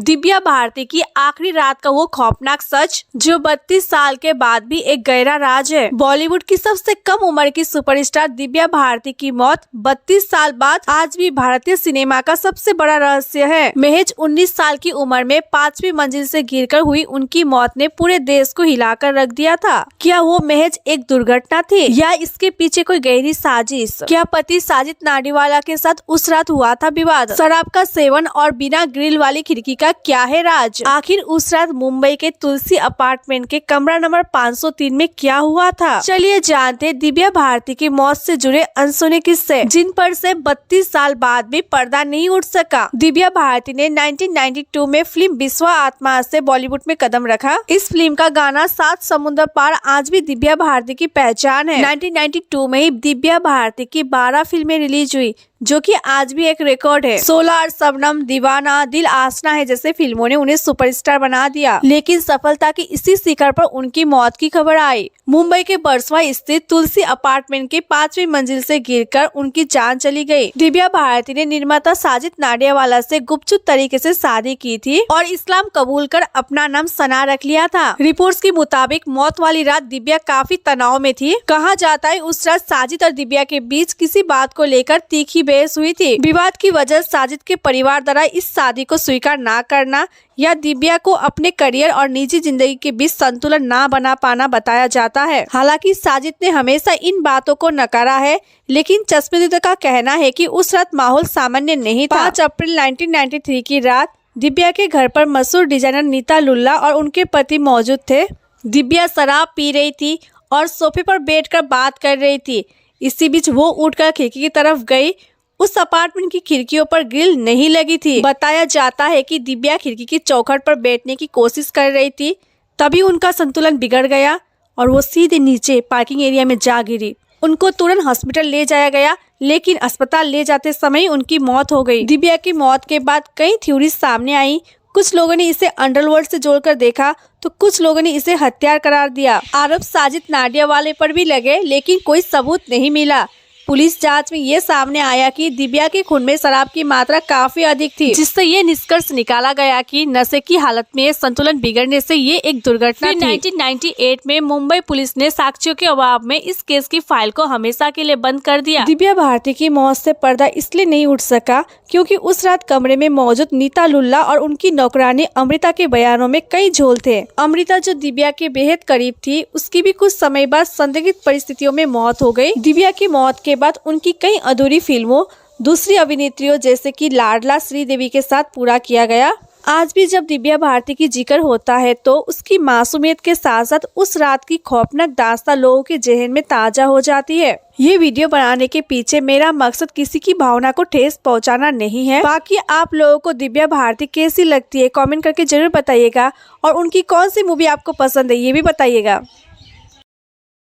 दिव्या भारती की आखिरी रात का वो खौफनाक सच जो 32 साल के बाद भी एक गहरा राज है। बॉलीवुड की सबसे कम उम्र की सुपरस्टार दिव्या भारती की मौत 32 साल बाद आज भी भारतीय सिनेमा का सबसे बड़ा रहस्य है। महज 19 साल की उम्र में 5वीं मंजिल से गिरकर हुई उनकी मौत ने पूरे देश को हिलाकर रख दिया था। क्या वो महज एक दुर्घटना थी या इसके पीछे कोई गहरी साजिश? क्या पति साजिद नाडियावाला के साथ उस रात हुआ था विवाद? शराब का सेवन और बिना ग्रिल वाली खिड़की का क्या है राज? आखिर उस रात मुंबई के तुलसी अपार्टमेंट के कमरा नंबर 503 में क्या हुआ था? चलिए जानते दिव्या भारती की मौत से जुड़े अनसुने किस्से जिन पर से 32 साल बाद भी पर्दा नहीं उठ सका। दिव्या भारती ने 1992 में फिल्म विश्वा आत्मा से बॉलीवुड में कदम रखा। इस फिल्म का गाना सात समुद्र पार आज भी दिव्या भारती की पहचान है। 1992 में ही दिव्या भारती की 12 फिल्में रिलीज हुई जो कि आज भी एक रिकॉर्ड है। 16 शबनम, दीवाना, दिल आशना है जैसे फिल्मों ने उन्हें सुपरस्टार बना दिया, लेकिन सफलता की इसी शिखर पर उनकी मौत की खबर आई। मुंबई के बरसवा स्थित तुलसी अपार्टमेंट के 5वीं मंजिल से गिरकर उनकी जान चली गई। दिव्या भारती ने निर्माता साजिद नाडियावाला से गुपचुप तरीके से शादी की थी और इस्लाम कबूल कर अपना नाम सना रख लिया था। रिपोर्ट्स के मुताबिक मौत वाली रात दिव्या काफी तनाव में थी। कहा जाता है उस रात साजिद और दिव्या के बीच किसी बात को लेकर तीखी बहस हुई थी। विवाद की वजह साजिद के परिवार द्वारा इस शादी को स्वीकार न करना या दिव्या को अपने करियर और निजी जिंदगी के बीच संतुलन ना बना पाना बताया जाता है। हालांकि साजिद ने हमेशा इन बातों को नकारा है, लेकिन चश्मदीदों का कहना है कि उस रात माहौल सामान्य नहीं था। 5 अप्रैल 1993 की रात दिव्या के घर पर मशहूर डिजाइनर नीता लुल्ला और उनके पति मौजूद थे। दिव्या शराब पी रही थी और सोफे पर बैठकर बात कर रही थी। इसी बीच वो उठकर खिड़की की तरफ गई। उस अपार्टमेंट की खिड़कियों पर ग्रिल नहीं लगी थी। बताया जाता है कि दिव्या खिड़की की चौखट पर बैठने की कोशिश कर रही थी, तभी उनका संतुलन बिगड़ गया और वो सीधे नीचे पार्किंग एरिया में जा गिरी। उनको तुरंत हॉस्पिटल ले जाया गया, लेकिन अस्पताल ले जाते समय उनकी मौत हो गई। दिव्या की मौत के बाद कई थ्योरीज सामने आई। कुछ लोगों ने इसे अंडरवर्ल्ड से जोड़कर देखा तो कुछ लोगों ने इसे हत्या करार दिया। आरोप साजिद नाडियावाला पर भी लगे, लेकिन कोई सबूत नहीं मिला। पुलिस जांच में ये सामने आया कि दिव्या के खून में शराब की मात्रा काफी अधिक थी, जिससे ये निष्कर्ष निकाला गया कि नशे की हालत में संतुलन बिगड़ने से ये एक दुर्घटना थी। 1998 में मुंबई पुलिस ने साक्ष्यों के अभाव में इस केस की फाइल को हमेशा के लिए बंद कर दिया। दिव्या भारती की मौत से पर्दा इसलिए नहीं उठ सका क्योंकि उस रात कमरे में मौजूद नीता लुल्ला और उनकी नौकरानी अमृता के बयानों में कई झोल थे। अमृता जो दिव्या के बेहद करीब थी, उसकी भी कुछ समय बाद संदिग्ध परिस्थितियों में मौत हो गई। दिव्या की मौत के बाद उनकी कई अधूरी फिल्मों दूसरी अभिनेत्रियों जैसे कि लाडला श्रीदेवी के साथ पूरा किया गया। आज भी जब दिव्या भारती की जिक्र होता है तो उसकी मासूमियत के साथ साथ उस रात की खौफनाक दास्तां लोगों के जहन में ताजा हो जाती है। ये वीडियो बनाने के पीछे मेरा मकसद किसी की भावना को ठेस पहुंचाना नहीं है। बाकी आप लोगों को दिव्या भारती कैसी लगती है कमेंट करके जरूर बताइएगा और उनकी कौन सी मूवी आपको पसंद है ये भी बताइएगा।